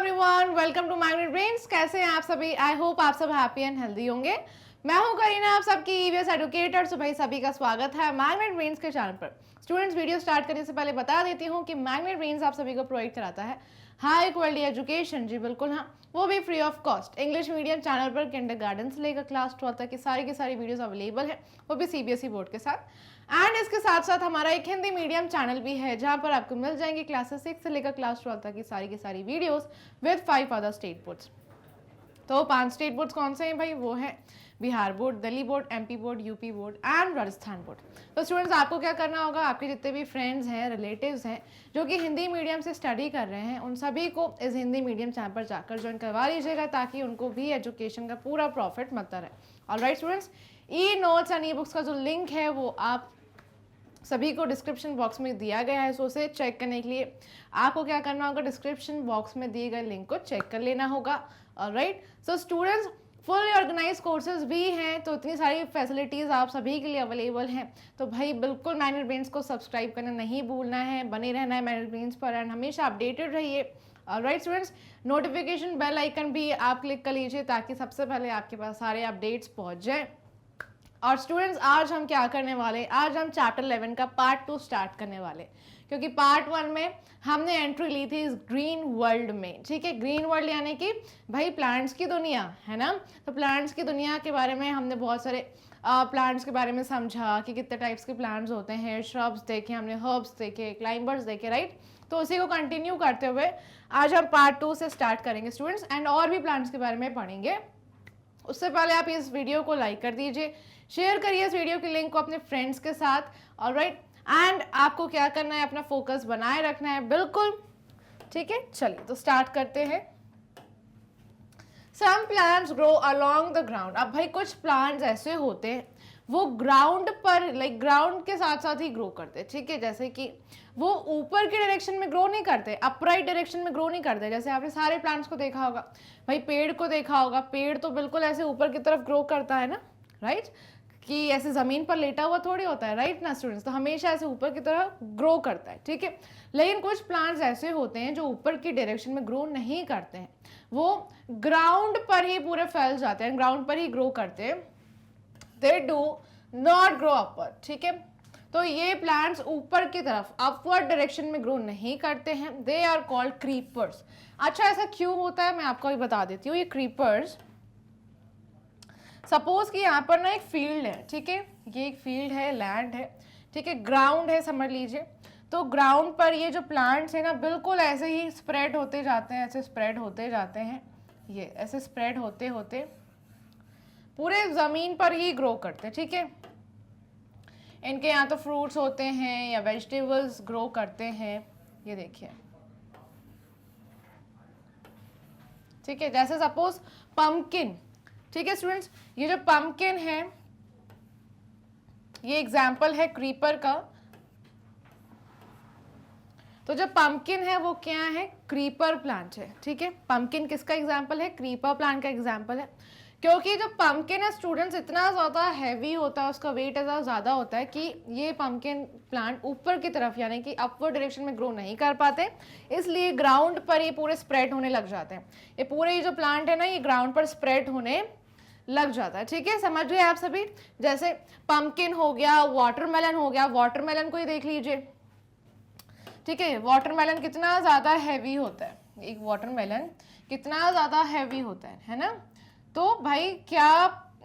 Everyone, welcome to Magnet Brains. कैसे हैं आप सभी? आई होप आप सब हैप्पी एंड हेल्दी होंगे। मैं हूं करीना, आप सबकी ईवीएस एडुकेटर। सो भाई सभी का स्वागत है मैग्नेट ब्रेन्स के चैनल पर। स्टूडेंट्स, वीडियो स्टार्ट करने से पहले बता देती हूं कि मैग्नेट ब्रेन्स आप सभी को प्रोवाइड कराता है हाई क्वालिटी एजुकेशन। जी बिल्कुल, हाँ, वो भी free of cost. English medium channel पर किंडरगार्टन से लेकर क्लास 12 तक की सारी वीडियोस अवेलेबल है, वो भी सीबीएसई बोर्ड के साथ। एंड इसके साथ साथ हमारा एक हिंदी मीडियम चैनल भी है, जहां पर आपको मिल जाएंगे क्लासेस 6 से लेकर क्लास 12 तक की सारी videos with 5 other state boards. तो 5 स्टेट बोर्ड्स कौन से हैं भाई? वो है Bihar board, Delhi board, MP board, UP board and Rajasthan board. तो स्टूडेंट्स, आपको क्या करना होगा, आपके जितने भी फ्रेंड्स हैं, रिलेटिव्स हैं जो कि हिंदी मीडियम से स्टडी कर रहे हैं, उन सभी को इस हिंदी मीडियम चैनल पर जाकर ज्वाइन करवा लीजिएगा, ताकि उनको भी एजुकेशन का पूरा प्रॉफिट मिलता रहे। Alright students, e notes and e books का जो लिंक है वो आप सभी को डिस्क्रिप्शन बॉक्स में दिया गया है। सो उसे चेक करने के लिए आपको क्या करना होगा, डिस्क्रिप्शन बॉक्स में दिए गए लिंक को चेक कर लेना होगा। Alright, so students, full organise courses भी हैं, तो इतनी सारी फैसिलिटीज़ आप सभी के लिए अवेलेबल हैं। तो भाई बिल्कुल मैग्नेट ब्रेन्स को सब्सक्राइब करना नहीं भूलना है, बने रहना है मैग्नेट ब्रेन्स पर एंड हमेशा अपडेटेड रहिए। Alright students, notification bell icon भी आप क्लिक कर लीजिए, ताकि सबसे पहले आपके पास सारे अपडेट्स पहुँच जाए। और स्टूडेंट्स, आज हम क्या करने वाले, आज हम चैप्टर 11 का पार्ट 2 स्टार्ट करने वाले, क्योंकि पार्ट 1 में हमने एंट्री ली थी इस ग्रीन वर्ल्ड में। ठीक है, ग्रीन वर्ल्ड यानी कि भाई प्लांट्स की दुनिया है ना। तो प्लांट्स की दुनिया के बारे में हमने बहुत सारे प्लांट्स के बारे में समझा कि कितने टाइप्स के प्लांट्स होते हैं, श्रब्स देखे हमने, हर्ब्स देखे, क्लाइंबर्स देखे, राइट। तो उसी को कंटिन्यू करते हुए आज हम पार्ट 2 से स्टार्ट करेंगे स्टूडेंट्स, एंड और भी प्लांट्स के बारे में पढ़ेंगे। उससे पहले आप इस वीडियो को लाइक कर दीजिए, शेयर करिए इस वीडियो की लिंक को अपने फ्रेंड्स के साथ। ऑलराइट, एंड आपको क्या करना है, अपना फोकस बनाए रखना है, बिल्कुल ठीक है। चलिए तो स्टार्ट करते हैं। Some plants grow along the ground. अब भाई कुछ प्लांट्स ऐसे होते हैं वो ग्राउंड पर, लाइक ग्राउंड के साथ साथ ही ग्रो करते हैं। ठीक है, जैसे कि वो ऊपर की डायरेक्शन में ग्रो नहीं करते, अपराइट डायरेक्शन में ग्रो नहीं करते। जैसे आपने सारे प्लांट्स को देखा होगा भाई, पेड़ को देखा होगा, पेड़ तो बिल्कुल ऐसे ऊपर की तरफ ग्रो करता है ना, राइट, कि ऐसे जमीन पर लेटा हुआ थोड़ी होता है, राइट ना स्टूडेंट्स। तो हमेशा ऐसे ऊपर की तरफ ग्रो करता है। ठीक है, लेकिन कुछ प्लांट्स ऐसे होते हैं जो ऊपर की डायरेक्शन में ग्रो नहीं करते हैं, वो ग्राउंड पर ही पूरे फैल जाते हैं, ग्राउंड पर ही ग्रो करते हैं। दे डू नॉट ग्रो अपवर्ड। ठीक है, तो ये प्लांट्स ऊपर की तरफ अपवर्ड डायरेक्शन में ग्रो नहीं करते हैं। They are called creepers. अच्छा, ऐसा क्यों होता है मैं आपको भी बता देती हूँ। ये क्रीपर्स, सपोज कि यहाँ पर ना एक फील्ड है, ठीक है, ये एक फील्ड है, लैंड है, ठीक है, ग्राउंड है समझ लीजिए। तो ग्राउंड पर ये जो प्लांट्स है ना, बिल्कुल ऐसे ही स्प्रेड होते जाते हैं, ऐसे स्प्रेड होते जाते हैं, ये ऐसे स्प्रेड होते होते पूरे जमीन पर ही ग्रो करते हैं। ठीक है, इनके यहाँ तो फ्रूट्स होते हैं या वेजिटेबल्स ग्रो करते हैं, ये देखिए। ठीक है, जैसे सपोज पम्पकिन। ठीक है स्टूडेंट्स, ये जो पम्पकिन है ये एग्जाम्पल है क्रीपर का। तो जो पम्पकिन है वो क्या है, क्रीपर प्लांट है। ठीक है, पम्पकिन किसका एग्जाम्पल है, क्रीपर प्लांट का एग्जाम्पल है। क्योंकि जो पम्पकिन है स्टूडेंट्स इतना ज़्यादा हैवी होता है, उसका वेट इतना ज़्यादा होता है कि ये पम्पकिन प्लांट ऊपर की तरफ यानी कि अपवर्ड डायरेक्शन में ग्रो नहीं कर पाते, इसलिए ग्राउंड पर ये पूरे स्प्रेड होने लग जाते हैं। ये पूरे जो प्लांट है ना, ये ग्राउंड पर स्प्रेड होने लग जाता है। ठीक है, समझ गए आप सभी। जैसे पम्पकिन हो गया, वाटरमेलन हो गया, वाटरमेलन को ही देख लीजिए। ठीक है, वाटरमेलन कितना ज़्यादा हैवी होता है, एक वाटरमेलन कितना ज़्यादा हैवी होता है ना। तो भाई क्या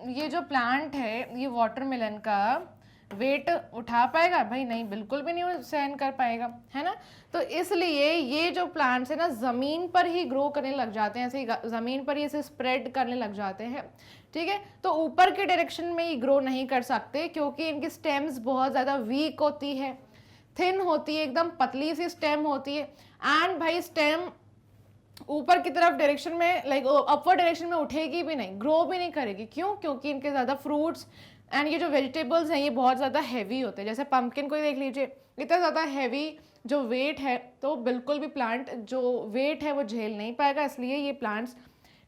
ये जो प्लांट है ये वाटरमेलन का वेट उठा पाएगा? भाई नहीं, बिल्कुल भी नहीं सहन कर पाएगा, है ना। तो इसलिए ये जो प्लांट्स है ना, ज़मीन पर ही ग्रो करने लग जाते हैं, ऐसे ज़मीन पर ही ऐसे स्प्रेड करने लग जाते हैं। ठीक है, तो ऊपर के डायरेक्शन में ही ग्रो नहीं कर सकते, क्योंकि इनकी स्टेम्स बहुत ज़्यादा वीक होती है, थिन होती है, एकदम पतली सी स्टेम होती है। एंड भाई स्टेम ऊपर की तरफ डायरेक्शन में, लाइक अपवर्ड डायरेक्शन में उठेगी भी नहीं, ग्रो भी नहीं करेगी। क्यों? क्योंकि इनके ज़्यादा फ्रूट्स एंड ये जो वेजिटेबल्स हैं ये बहुत ज़्यादा हैवी होते हैं। जैसे पम्पकिन को ही देख लीजिए, इतना ज़्यादा हैवी जो वेट है, तो बिल्कुल भी प्लांट जो वेट है वो झेल नहीं पाएगा, इसलिए ये प्लांट्स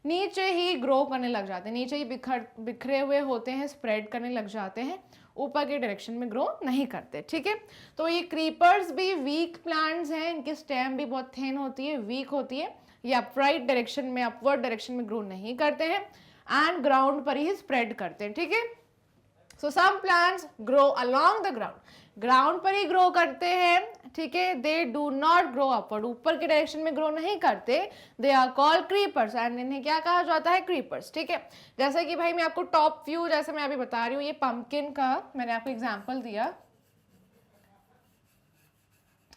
नीचे ही ग्रो करने लग जाते हैं, नीचे ही बिखरे हुए होते हैं, स्प्रेड करने लग जाते हैं ऊपर के डायरेक्शन में ग्रो नहीं करते, ठीक है। तो ये क्रीपर्स भी वीक प्लांट्स हैं, इनकी स्टेम भी बहुत थिन होती है, वीक होती है, ये अपराइट डायरेक्शन में, अपवर्ड डायरेक्शन में ग्रो नहीं करते हैं एंड ग्राउंड पर ही स्प्रेड करते हैं, ठीक है। So some plants grow along the ground, ground पर ही ग्रो करते हैं, ठीक है। They do not grow upward, ऊपर के डायरेक्शन में ग्रो नहीं करते, they are called creepers and इन्हें क्या कहा जाता है, क्रीपर्स, ठीक है। जैसे कि भाई मैं आपको टॉप व्यू जैसे मैं अभी बता रही हूँ, ये पंपकिन का मैंने आपको एग्जांपल दिया,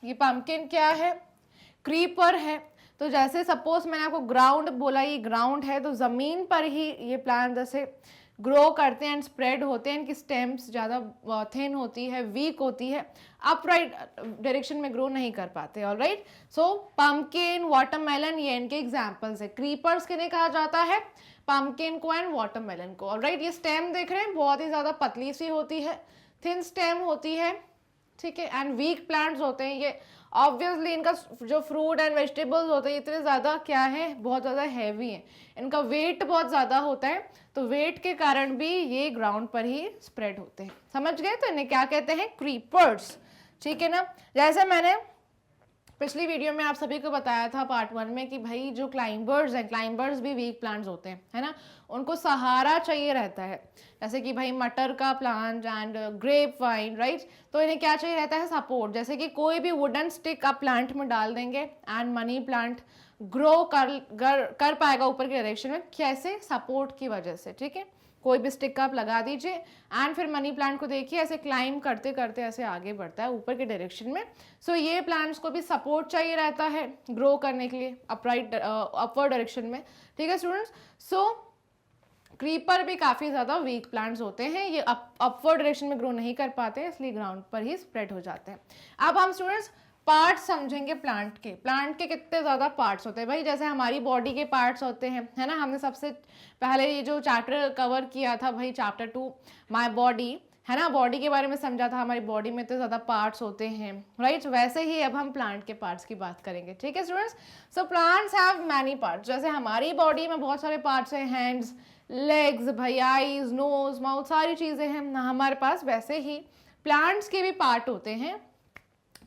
ये पंपकिन क्या है, क्रीपर है। तो जैसे सपोज मैंने आपको ग्राउंड बोला, ये ग्राउंड है, तो जमीन पर ही ये प्लांट जैसे ग्रो करते हैं एंड स्प्रेड होते हैं, इनकी स्टेम्स ज़्यादा थिन होती है, वीक होती है, अपराइट डायरेक्शन में ग्रो नहीं कर पाते, ऑलराइट। सो पंपकिन, वाटरमेलन, ये इनके एग्जांपल्स है। क्रीपर्स किन्हें कहा जाता है, पंपकिन को एंड वाटरमेलन को, ऑलराइट। ये स्टेम देख रहे हैं, बहुत ही ज़्यादा पतली सी होती है, थिन स्टेम होती है, ठीक है, एंड वीक प्लांट्स होते हैं ये। ऑब्वियसली इनका जो फ्रूट एंड वेजिटेबल्स होते हैं इतने ज़्यादा क्या है, बहुत ज़्यादा हैवी हैं, इनका वेट बहुत ज़्यादा होता है, तो वेट के कारण भी ये ग्राउंड पर ही स्प्रेड होते हैं, समझ गए। तो इन्हें क्या कहते हैं, क्रीपर्स, ठीक है ना। जैसे मैंने पिछली वीडियो में आप सभी को बताया था पार्ट 1 में कि भाई जो क्लाइंबर्स हैं, क्लाइंबर्स भी वीक प्लांट्स होते हैं, है ना, उनको सहारा चाहिए रहता है। जैसे कि भाई मटर का plant and grep wine, right, तो इन्हें क्या चाहिए रहता है, सपोर्ट। जैसे कि कोई भी वुडन स्टिक आप प्लांट में डाल देंगे एंड मनी प्लांट ग्रो कर पाएगा ऊपर की डायरेक्शन में, कैसे, सपोर्ट की वजह से, ठीक है। कोई भी स्टिक आप लगा दीजिए एंड फिर मनी प्लांट को देखिए ऐसे क्लाइंब करते करते ऐसे आगे बढ़ता है ऊपर के डायरेक्शन में। सो ये प्लांट्स को भी सपोर्ट चाहिए रहता है ग्रो करने के लिए अपराइट अपवर्ड डायरेक्शन में, ठीक है स्टूडेंट्स। सो क्रीपर भी काफ़ी ज़्यादा वीक प्लांट्स होते हैं, ये अपवर्ड डायरेक्शन में ग्रो नहीं कर पाते, इसलिए ग्राउंड पर ही स्प्रेड हो जाते हैं। अब हम स्टूडेंट्स पार्ट्स समझेंगे प्लांट के। प्लांट के कितने ज़्यादा पार्ट्स होते हैं भाई, जैसे हमारी बॉडी के पार्ट्स होते हैं, है ना। हमने सबसे पहले ये जो चैप्टर कवर किया था भाई, चैप्टर 2 माय बॉडी, है ना, बॉडी के बारे में समझा था, हमारी बॉडी में इतने ज़्यादा पार्ट्स होते हैं, राइट। वैसे ही अब हम प्लांट के पार्ट्स की बात करेंगे, ठीक है students. So plants have many parts, जैसे हमारी बॉडी में बहुत सारे पार्ट्स हैं, हैंड्स, लेग्स, भाई आईज, नोज, माउथ, सारी चीज़ें हैं ना हमारे पास, वैसे ही प्लांट्स के भी पार्ट होते हैं।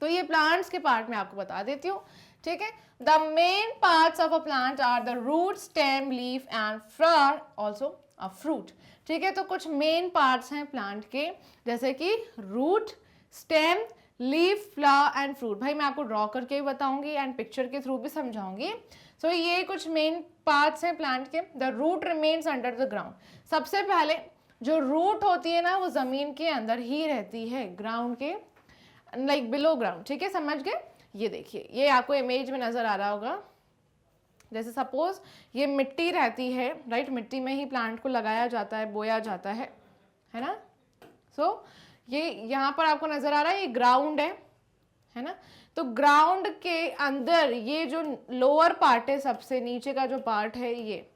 तो ये प्लांट्स के पार्ट में आपको बता देती हूँ, ठीक है। The main parts of a plant are the root, stem, leaf and flower, also a fruit, ठीक है। तो कुछ मेन पार्ट्स हैं प्लांट के, जैसे कि root, stem, leaf, flower and fruit. भाई मैं आपको ड्रॉ करके भी बताऊंगी एंड पिक्चर के थ्रू भी समझाऊंगी। सो ये कुछ मेन पार्ट्स हैं प्लांट के। The root remains under the ground, सबसे पहले जो रूट होती है ना वो जमीन के अंदर ही रहती है, ग्राउंड के लाइक बिलो ग्राउंड, ठीक है, समझ गए। ये देखिए, ये आपको इमेज में नजर आ रहा होगा, जैसे सपोज ये मिट्टी रहती है, राइट, मिट्टी में ही प्लांट को लगाया जाता है, बोया जाता है ना। सो ये यहाँ पर आपको नजर आ रहा है, ये ग्राउंड है ना। तो ग्राउंड के अंदर ये जो लोअर पार्ट है, सबसे नीचे का जो पार्ट है ये,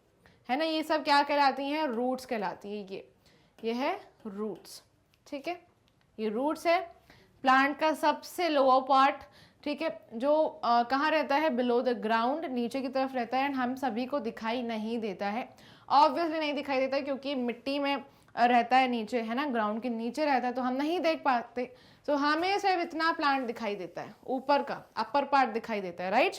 है ना, ये सब क्या कहलाती हैं, रूट्स कहलाती है। ये है रूट्स, ठीक है, ये रूट्स है प्लांट का सबसे लोअर पार्ट, ठीक है, जो कहाँ रहता है, बिलो द ग्राउंड, नीचे की तरफ रहता है एंड हम सभी को दिखाई नहीं देता है, ऑब्वियसली नहीं दिखाई देता है क्योंकि मिट्टी में रहता है नीचे, है ना, ग्राउंड के नीचे रहता है, तो हम नहीं देख पाते। तो हमें सिर्फ इतना प्लांट दिखाई देता है, ऊपर का अपर पार्ट दिखाई देता है, राइट।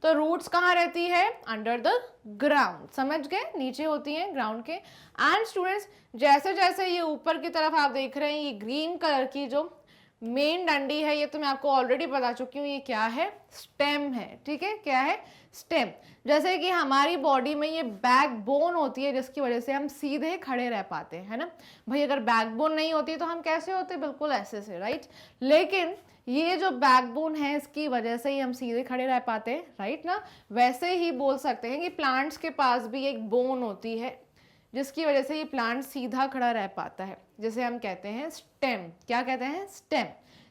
तो रूट्स कहाँ रहती है, अंडर द ग्राउंड, समझ गए, नीचे होती हैं ग्राउंड के। एंड स्टूडेंट्स जैसे जैसे ये ऊपर की तरफ आप देख रहे हैं, ये ग्रीन कलर की जो मेन डंडी है, ये तो मैं आपको ऑलरेडी बता चुकी हूँ, ये क्या है, स्टेम है, ठीक है, क्या है, स्टेम। जैसे कि हमारी बॉडी में ये बैकबोन होती है जिसकी वजह से हम सीधे खड़े रह पाते हैं, है ना। भाई अगर बैकबोन नहीं होती तो हम कैसे होते, बिल्कुल ऐसे से, राइट। लेकिन ये जो बैकबोन है इसकी वजह से ही हम सीधे खड़े रह पाते हैं, राइट ना। वैसे ही बोल सकते हैं कि प्लांट्स के पास भी एक बोन होती है जिसकी वजह से ये प्लांट सीधा खड़ा रह पाता है, जिसे हम कहते हैं स्टेम। क्या कहते हैं, स्टेम,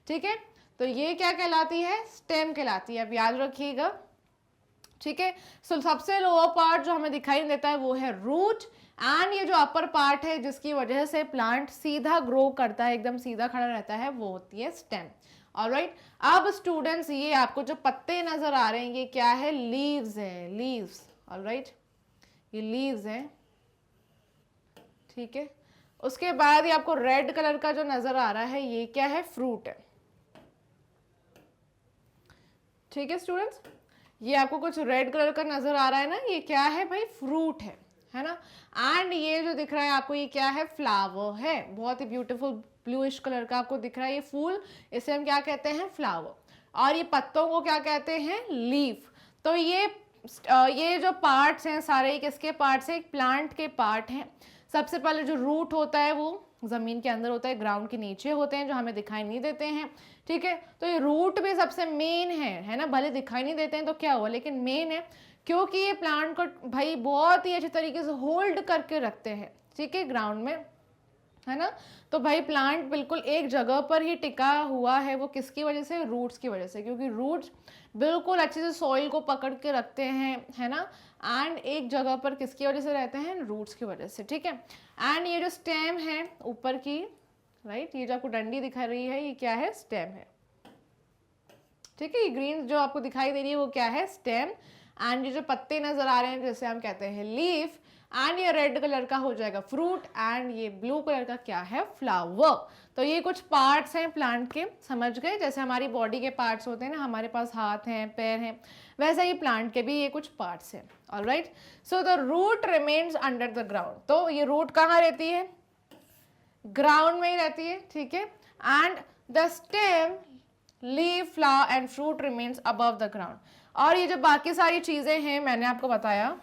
ठीक है। तो ये क्या कहलाती है, स्टेम कहलाती है, अब याद रखिएगा, ठीक है। सो सबसे लोअर पार्ट जो हमें दिखाई देता है वो है रूट, एंड ये जो अपर पार्ट है जिसकी वजह से प्लांट सीधा ग्रो करता है, एकदम सीधा खड़ा रहता है, वो होती है स्टेम, ऑलराइट। अब स्टूडेंट्स ये आपको जो पत्ते नजर आ रहे हैं ये क्या है, लीव्स है, लीव्स, ऑलराइट, ये लीव्स हैं, ठीक है। उसके बाद ये आपको रेड कलर का जो नजर आ रहा है ये क्या है, फ्रूट है। ठीक है स्टूडेंट्स, ये आपको कुछ रेड कलर का नजर आ रहा है ना, ये क्या है भाई, फ्रूट है ना। एंड ये जो दिख रहा है आपको, ये क्या है, फ्लावर है। बहुत ही ब्यूटीफुल ब्लूइश कलर का आपको दिख रहा है ये फूल, इसे हम क्या कहते हैं, फ्लावर। और ये पत्तों को क्या कहते हैं, लीफ। तो ये जो पार्ट्स हैं सारे किसके पार्ट्स हैं, एक प्लांट के पार्ट हैं। सबसे पहले जो रूट होता है वो जमीन के अंदर होता है, ग्राउंड के नीचे होते हैं, जो हमें दिखाई नहीं देते हैं। ठीक है, तो ये रूट भी सबसे मेन है ना, भले दिखाई नहीं देते हैं तो क्या हुआ, लेकिन मेन है, क्योंकि ये प्लांट को भाई बहुत ही अच्छे तरीके से होल्ड करके रखते हैं, ठीक है, ग्राउंड में, है ना। तो भाई प्लांट बिल्कुल एक जगह पर ही टिका हुआ है, वो किसकी वजह से, रूट्स की वजह से, क्योंकि रूट्स बिल्कुल अच्छे से सॉइल को पकड़ के रखते हैं, है ना। एंड एक जगह पर किसकी वजह से रहते हैं, रूट्स की वजह से, ठीक है। एंड ये जो स्टेम है ऊपर की, राइट, ये जो आपको डंडी दिखाई रही है ये क्या है, स्टेम है। ठीक है, ये ग्रीन जो आपको दिखाई दे रही है वो क्या है, स्टेम। एंड ये जो पत्ते नजर आ रहे हैं जैसे हम कहते हैं लीफ। एंड ये रेड कलर का हो जाएगा फ्रूट, एंड ये ब्लू कलर का क्या है, फ्लावर। तो ये कुछ पार्ट्स हैं प्लांट के, समझ गए, जैसे हमारी बॉडी के पार्ट्स होते हैं ना, हमारे पास हाथ हैं, पैर हैं, वैसा ही प्लांट के भी ये कुछ पार्ट्स हैं। Alright, so the root remains under the ground. तो ये रूट कहाँ रहती है, ग्राउंड में ही रहती है, ठीक है। And the stem, leaf, flower and fruit remains above the ground. और ये जो बाकी सारी चीजें हैं मैंने आपको बताया,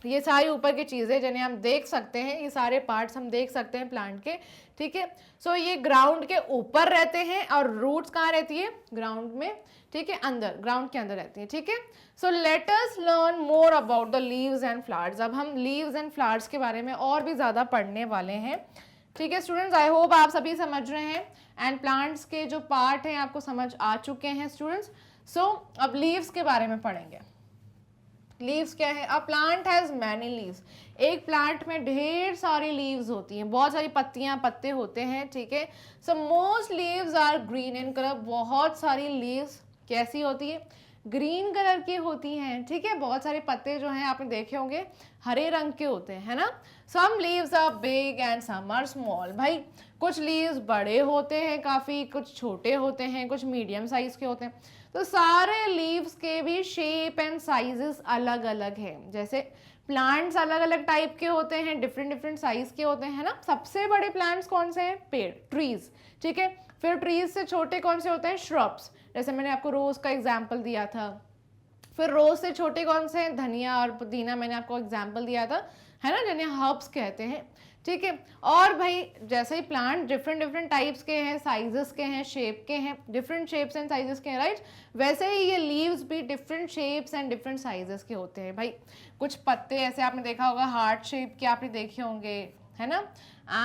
ये सारी ऊपर की चीजें जिन्हें हम देख सकते हैं, ये सारे पार्ट्स हम देख सकते हैं प्लांट के, ठीक है। सो ये ग्राउंड के ऊपर रहते हैं और रूट्स कहाँ रहती है, ग्राउंड में, ठीक है, अंदर, ग्राउंड के अंदर रहती है, ठीक है। So let us learn more about the leaves and flowers. अब हम लीव्स एंड फ्लावर्स के बारे में और भी ज्यादा पढ़ने वाले हैं, ठीक है स्टूडेंट्स। आई होप आप सभी समझ रहे हैं एंड प्लांट्स के जो पार्ट हैं आपको समझ आ चुके हैं स्टूडेंट्स। सो अब लीव्स के बारे में पढ़ेंगे। लीव्स क्या है, a plant has many leaves. एक प्लांट में ढेर सारी लीव्स होती हैं, बहुत सारी पत्तियां, पत्ते होते हैं, ठीक है। So most leaves are green in colour. बहुत सारी लीव्स कैसी होती है, ग्रीन कलर की होती हैं, ठीक है। बहुत सारे पत्ते जो हैं आपने देखे होंगे हरे रंग के होते हैं, है ना। Some leaves are big and some are small. भाई कुछ लीव्स बड़े होते हैं काफ़ी, कुछ छोटे होते हैं, कुछ मीडियम साइज के होते हैं। तो सारे लीव्स के भी शेप एंड साइजेस अलग अलग हैं। जैसे प्लांट्स अलग अलग टाइप के होते हैं, डिफरेंट डिफरेंट साइज के होते हैं ना। सबसे बड़े प्लांट्स कौन से हैं, पेड़, ट्रीज, ठीक है। फिर ट्रीज से छोटे कौन से होते हैं, श्रब्स, जैसे मैंने आपको रोज का एग्जाम्पल दिया था। फिर रोज से छोटे कौन से हैं, धनिया और पुदीना, मैंने आपको एग्जाम्पल दिया था, है ना, जिन्हें हर्ब्स कहते हैं, ठीक है। और भाई जैसे ही प्लांट डिफरेंट डिफरेंट टाइप्स के हैं, साइजेस के हैं, शेप के हैं, डिफरेंट शेप्स एंड साइजेस के हैं, राइट। वैसे ही ये लीव्स भी different shapes and different sizes के होते हैं। भाई कुछ पत्ते ऐसे आपने देखा होगा हार्ट शेप के आपने देखे होंगे, है ना।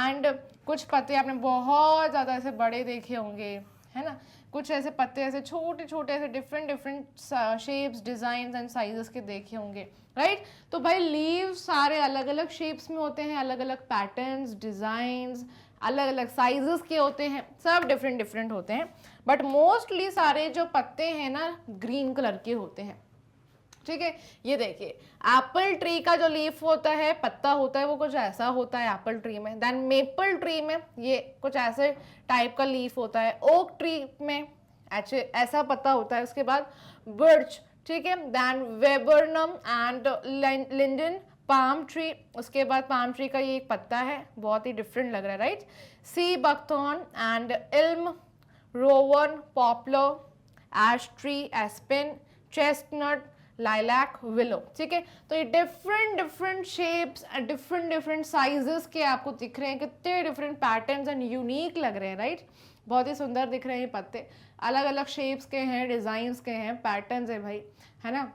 एंड कुछ पत्ते आपने बहुत ज़्यादा ऐसे बड़े देखे होंगे, है ना। कुछ ऐसे पत्ते ऐसे छोटे छोटे ऐसे different different shapes, design and sizes के देखे होंगे, राइट। तो भाई लीव सारे अलग अलग शेप्स में होते हैं, अलग अलग पैटर्न्स, डिजाइंस, अलग अलग साइजेस के होते हैं, सब डिफरेंट डिफरेंट होते हैं। बट मोस्टली सारे जो पत्ते हैं ना ग्रीन कलर के होते हैं, ठीक है। ये देखिए एप्पल ट्री का जो लीफ होता है, पत्ता होता है, वो कुछ ऐसा होता है एप्पल ट्री में। देन मेपल ट्री में ये कुछ ऐसे टाइप का लीफ होता है। ओक ट्री में ऐसा पत्ता होता है। उसके बाद बर्च, ठीक है। Then viburnum and linden, palm tree. उसके बाद पाम ट्री का ये एक पत्ता है, बहुत ही डिफरेंट लग रहा है, right. Sea buckthorn and elm, rowan, poplar, ash tree, aspen, chestnut, lilac, willow, ठीक है। तो ये different different shapes, different different sizes के आपको दिख रहे हैं, कितने डिफरेंट पैटर्न्स एंड यूनिक लग रहे हैं, राइट। बहुत ही सुंदर दिख रहे हैं ये पत्ते, अलग अलग शेप्स के हैं, डिजाइन्स के हैं, पैटर्न्स है भाई, है ना।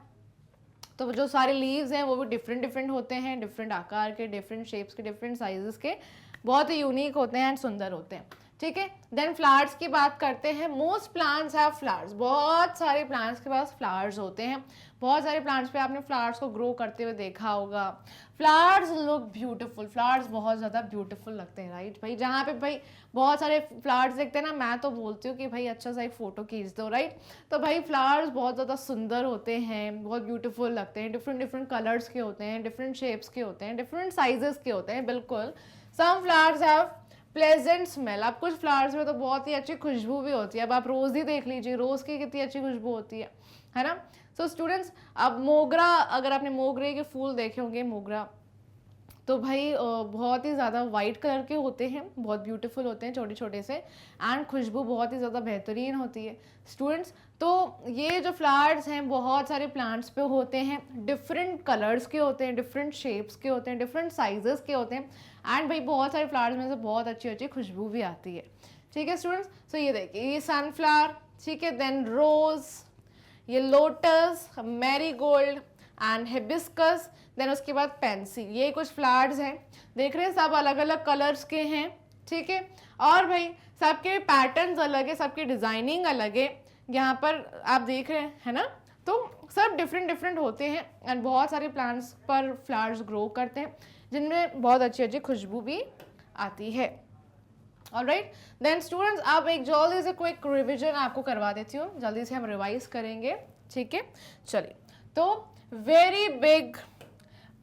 तो जो सारे लीव्स हैं वो भी डिफरेंट डिफरेंट होते हैं, डिफरेंट आकार के, डिफरेंट शेप्स के, डिफरेंट साइजेस के, बहुत ही यूनिक होते हैं एंड सुंदर होते हैं, ठीक है। देन फ्लावर्स की बात करते हैं। Most plants have flowers. बहुत सारे प्लांट्स के पास फ्लावर्स होते हैं। बहुत सारे प्लांट्स पे आपने फ्लावर्स को ग्रो करते हुए देखा होगा। फ्लावर्स लुक ब्यूटीफुल, फ्लावर्स बहुत ज़्यादा ब्यूटीफुल लगते हैं, राइट। भाई जहाँ पे भाई बहुत सारे फ्लावर्स देखते हैं ना, मैं तो बोलती हूँ कि भाई अच्छा सा एक फ़ोटो खींच दो, राइट। तो भाई फ्लावर्स बहुत ज़्यादा सुंदर होते हैं, बहुत ब्यूटीफुल लगते हैं, डिफरेंट डिफरेंट कलर्स के होते हैं, डिफरेंट शेप्स के होते हैं, डिफरेंट साइजेस के होते हैं, बिल्कुल some flowers have pleasant smell. अब कुछ फ्लावर्स में तो बहुत ही अच्छी खुशबू भी होती है। अब आप रोज ही देख लीजिए, रोज की कितनी अच्छी खुशबू होती है ना। सो स्टूडेंट्स, अब मोगरा, अगर आपने मोगरे के फूल देखे होंगे, मोगरा तो भाई बहुत ही ज़्यादा वाइट कलर के होते हैं, बहुत ब्यूटीफुल होते हैं, छोटे छोटे से, एंड खुशबू बहुत ही ज़्यादा बेहतरीन होती है स्टूडेंट्स। तो ये जो फ्लावर्स हैं बहुत सारे प्लांट्स पे होते हैं, डिफरेंट कलर्स के होते हैं, डिफरेंट शेप्स के होते हैं, डिफरेंट साइजेस के होते हैं, एंड भाई बहुत सारे फ्लावर्स में से बहुत अच्छी अच्छी खुशबू भी आती है। ठीक है स्टूडेंट्स, तो ये देखिए, ये सनफ्लावर, ठीक है, देन रोज़, ये lotus, marigold and hibiscus, then उसके बाद पेंसिल। ये कुछ फ्लावर्स हैं, देख रहे हैं, सब अलग अलग कलर्स के हैं, ठीक है। और भाई सबके पैटर्न्स अलग है, सबकी डिजाइनिंग अलग है, यहाँ पर आप देख रहे हैं, है ना। तो सब डिफरेंट डिफरेंट होते हैं, एंड बहुत सारे प्लांट्स पर फ्लावर्स ग्रो करते हैं जिनमें बहुत अच्छी अच्छी खुशबू भी आती है। ऑलराइट देन स्टूडेंट्स, अब एक जल्दी से क्विक रिविजन आपको करवा देती हूँ, जल्दी से हम रिवाइज करेंगे, ठीक है। चलिए, तो very big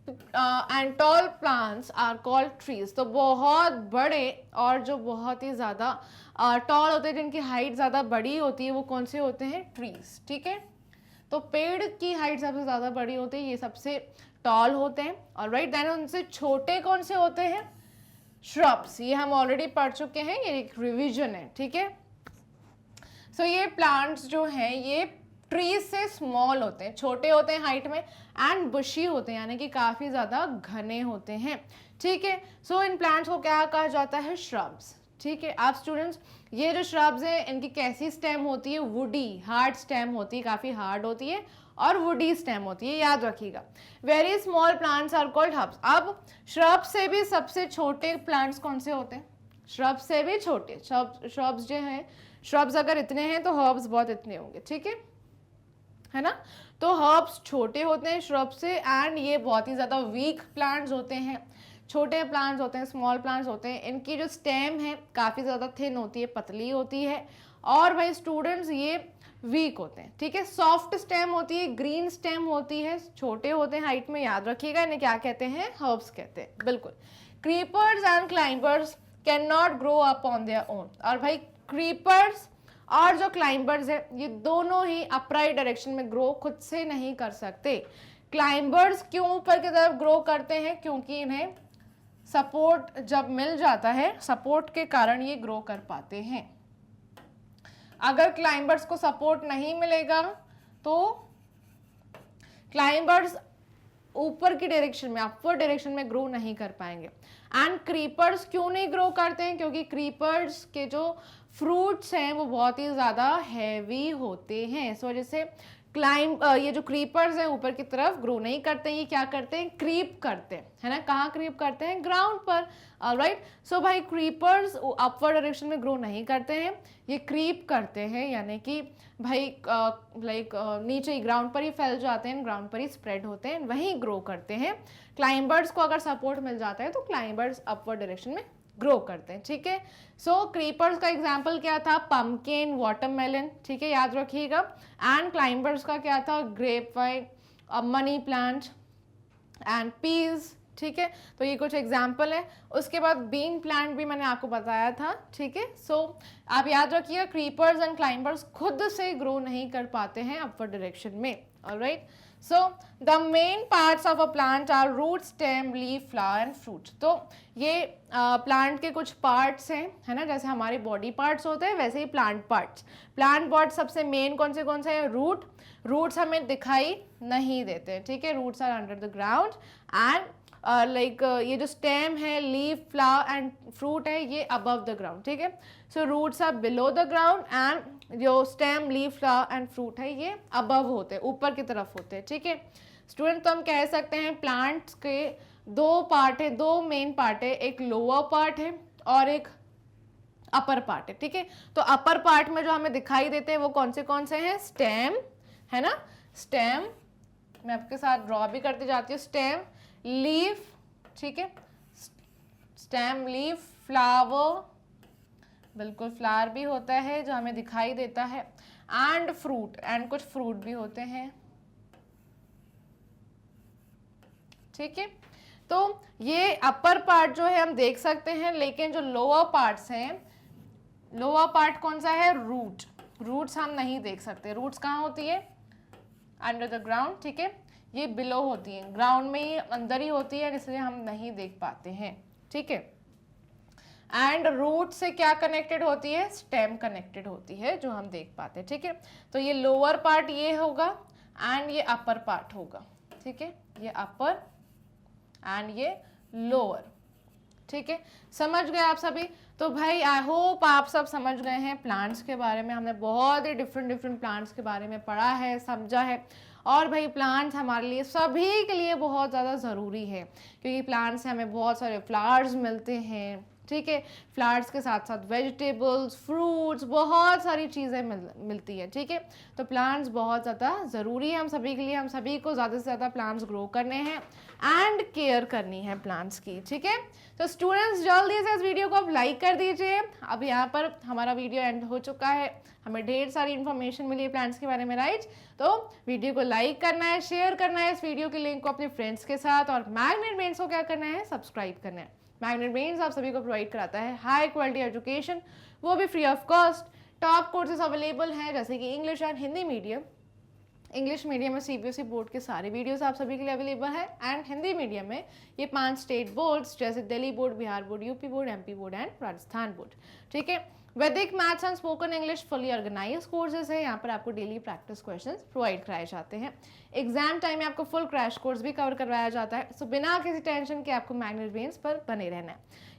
and tall plants are called trees. तो बहुत बड़े और जो बहुत ही ज़्यादा टॉल होते हैं, जिनकी हाइट ज़्यादा बड़ी होती है, वो कौन से होते हैं? ट्रीज, ठीक है। तो पेड़ की हाइट सबसे ज़्यादा बड़ी होती है, ये सबसे टॉल होते हैं। ऑलराइट देन उनसे छोटे कौन से होते हैं? श्रब्स। ये हम ऑलरेडी पढ़ चुके हैं, ये एक रिवीजन है, ठीक है। सो ये प्लांट्स जो हैं ये ट्रीज से स्मॉल होते हैं, छोटे होते हैं हाइट में, एंड बुशी होते हैं, यानी कि काफ़ी ज़्यादा घने होते हैं, ठीक है। सो इन प्लांट्स को क्या कहा जाता है? श्रब्स, ठीक है। आप स्टूडेंट्स, ये जो श्रब्स हैं इनकी कैसी स्टेम होती है? वुडी, हार्ड स्टेम होती है, काफ़ी हार्ड होती है, और वुडी स्टेम होती है, याद रखिएगा। Very small plants are called herbs. अब श्रब से भी सबसे छोटे प्लांट्स कौन से होते हैं? श्रब से भी छोटे, श्रब्स जो हैं, श्रब्स अगर इतने हैं तो हर्ब्स बहुत इतने होंगे, ठीक है ना। तो हर्ब्स छोटे होते हैं श्रब से, एंड ये बहुत ही ज़्यादा वीक प्लांट्स होते हैं, छोटे प्लांट्स होते हैं, स्मॉल प्लांट्स होते हैं। इनकी जो स्टेम है काफ़ी ज़्यादा थिन होती है, पतली होती है, और भाई स्टूडेंट्स ये वीक होते हैं, ठीक है। सॉफ्ट स्टेम होती है, ग्रीन स्टेम होती है, छोटे होते हैं हाइट में, याद रखिएगा। इन्हें क्या कहते हैं? हर्ब्स कहते हैं, बिल्कुल। Creepers and climbers can not grow up on their own. और भाई क्रीपर्स और जो क्लाइंबर्स है ये दोनों ही अपराइट डायरेक्शन में ग्रो खुद से नहीं कर सकते। क्लाइंबर्स क्यों ऊपर की तरफ ग्रो करते हैं? क्योंकि इन्हें सपोर्ट जब मिल जाता है, सपोर्ट के कारण ये ग्रो कर पाते हैं। अगर क्लाइंबर्स को सपोर्ट नहीं मिलेगा तो क्लाइंबर्स ऊपर की डायरेक्शन में, अपवर्ड डायरेक्शन में ग्रो नहीं कर पाएंगे। एंड क्रीपर्स क्यों नहीं ग्रो करते हैं? क्योंकि क्रीपर्स के जो फ्रूट्स हैं वो बहुत ही ज़्यादा हैवी होते हैं, इस वजह से ये जो क्रीपर्स हैं ऊपर की तरफ ग्रो नहीं करते हैं। ये क्या करते हैं? क्रीप करते हैं, है ना। कहाँ क्रीप करते हैं? ग्राउंड पर। ऑलराइट, सो भाई क्रीपर्स अपवर्ड डायरेक्शन में ग्रो नहीं करते हैं, ये क्रीप करते हैं, यानी कि भाई नीचे ग्राउंड पर ही फैल जाते हैं, ग्राउंड पर ही स्प्रेड होते हैं, वहीं ग्रो करते हैं। क्लाइंबर्स को अगर सपोर्ट मिल जाता है तो क्लाइंबर्स अपवर्ड डायरेक्शन में ग्रो करते हैं, ठीक है। सो क्रीपर्स का एग्जाम्पल क्या था? पम्पकिन, वाटरमेलन, ठीक है, याद रखिएगा। एंड क्लाइंबर्स का क्या था? Grape vine, money plant and peas, ठीक है। तो ये कुछ एग्जाम्पल है। उसके बाद बीन प्लांट भी मैंने आपको बताया था, ठीक है। सो आप याद रखिएगा, क्रीपर्स एंड क्लाइंबर्स खुद से ग्रो नहीं कर पाते हैं अपवर्ड डायरेक्शन में। Alright, so the main parts of a plant are root, stem, leaf, flower and fruit. तो ये प्लांट के कुछ पार्ट्स हैं, है ना, जैसे हमारे बॉडी पार्ट्स होते हैं वैसे ही प्लांट पार्ट्स सबसे मेन कौन से हैं? रूट। रूट्स हमें दिखाई नहीं देते, ठीक है, roots are under the ground. And ये जो स्टेम है, लीफ, फ्लावर एंड फ्रूट है, ये अबव द ग्राउंड, ठीक है। So roots are below the ground, and जो stem, leaf, flower and fruit है ये अबव होते हैं, ऊपर की तरफ होते हैं, ठीक है स्टूडेंट। तो हम कह सकते हैं प्लांट्स के दो पार्ट है, दो मेन पार्ट है, एक लोअर पार्ट है और एक अपर पार्ट है, ठीक है। तो अपर पार्ट में जो हमें दिखाई देते हैं वो कौन से हैं? स्टेम, है ना, स्टेम, मैं आपके साथ ड्रॉ भी करती जाती हूँ, स्टेम, लीफ, ठीक है, स्टेम, लीफ, फ्लावर, बिल्कुल फ्लावर भी होता है जो हमें दिखाई देता है, एंड फ्रूट, एंड कुछ फ्रूट भी होते हैं, ठीक है। तो ये अपर पार्ट जो है हम देख सकते हैं, लेकिन जो लोअर पार्ट्स हैं, लोअर पार्ट कौन सा है, रूट, रूट्स हम नहीं देख सकते। रूट्स कहाँ होती है, अंडर द ग्राउंड, ठीक है, ये बिलो होती है, ग्राउंड में ही अंदर ही होती है, इसलिए हम नहीं देख पाते हैं, ठीक है। एंड रूट से क्या कनेक्टेड होती है, स्टेम कनेक्टेड होती है, जो हम देख पाते हैं, ठीक है। तो ये लोअर पार्ट ये होगा एंड ये अपर पार्ट होगा, ठीक है, ये अपर एंड ये लोअर, ठीक है। समझ गए आप सभी? तो भाई आई होप आप सब समझ गए हैं प्लांट्स के बारे में। हमने बहुत ही डिफरेंट प्लांट्स के बारे में पढ़ा है, समझा है। और भाई प्लांट्स हमारे लिए सभी के लिए बहुत ज़्यादा ज़रूरी है, क्योंकि प्लांट्स से हमें बहुत सारे फ्लावर्स मिलते हैं, ठीक है। फ्लावर्स के साथ साथ वेजिटेबल्स, फ्रूट्स, बहुत सारी चीज़ें मिलती है, ठीक है। तो प्लांट्स बहुत ज़्यादा ज़रूरी है हम सभी के लिए। हम सभी को ज़्यादा से ज़्यादा प्लांट्स ग्रो करने हैं एंड केयर करनी है प्लांट्स की, ठीक है। तो स्टूडेंट्स जल्दी से इस वीडियो को आप लाइक कर दीजिए। अब यहाँ पर हमारा वीडियो एंड हो चुका है, हमें ढेर सारी इन्फॉर्मेशन मिली है प्लांट्स के बारे में, राइट। तो वीडियो को लाइक करना है, शेयर करना है इस वीडियो के लिंक को अपने फ्रेंड्स के साथ, और मैग्नेट ब्रेन्स को क्या करना है, सब्सक्राइब करना है। मैग्नेट ब्रेन्स आप सभी को प्रोवाइड कराता है हाई क्वालिटी एजुकेशन, वो भी free of cost. Top courses available हैं जैसे कि English and Hindi medium. English medium में सीबीएसई बोर्ड के सारे वीडियोस आप सभी के लिए अवेलेबल है, एंड हिंदी मीडियम में ये 5 स्टेट बोर्ड्स जैसे Delhi board, Bihar board, UP board, MP board and Rajasthan board, ठीक है। Vedic maths and spoken English fully organise courses है। यहाँ पर आपको डेली प्रैक्टिस क्वेश्चंस प्रोवाइड कराए जाते हैं। एग्जाम टाइम में आपको फुल क्रैश कोर्स भी कवर करवाया जाता है। सो बिना किसी टेंशन के आपको मैग्नेट ब्रेन्स पर बने रहना है।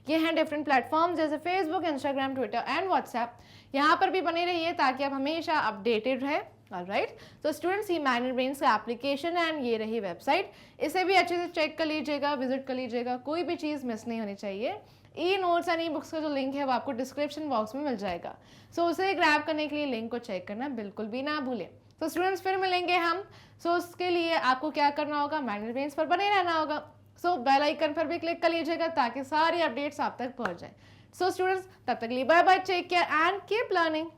ये हैं डिफरेंट प्लेटफॉर्म जैसे Facebook, Instagram, Twitter and WhatsApp. यहाँ पर भी बने रहिए ताकि आप हमेशा अपडेटेड रहे। ऑलराइट, तो स्टूडेंट्स ये मैग्नेट ब्रेन्स का एप्लीकेशन एंड ये रही वेबसाइट, इसे भी अच्छे से चेक कर लीजिएगा, विजिट कर लीजिएगा, कोई भी चीज़ मिस नहीं होनी चाहिए। E notes and e books का जो लिंक है वो आपको डिस्क्रिप्शन बॉक्स में मिल जाएगा। सो उसे ग्रैब करने के लिए लिंक को चेक करना बिल्कुल भी ना भूलें। तो स्टूडेंट्स फिर मिलेंगे हम। सो उसके लिए आपको क्या करना होगा, मैग्नेट ब्रेन्स पर बने रहना होगा। सो बेल आइकन पर भी क्लिक कर लीजिएगा ताकि सारी अपडेट्स आप तक पहुंच जाए। सो स्टूडेंट्स तब तक लिए bye bye, take care and keep learning.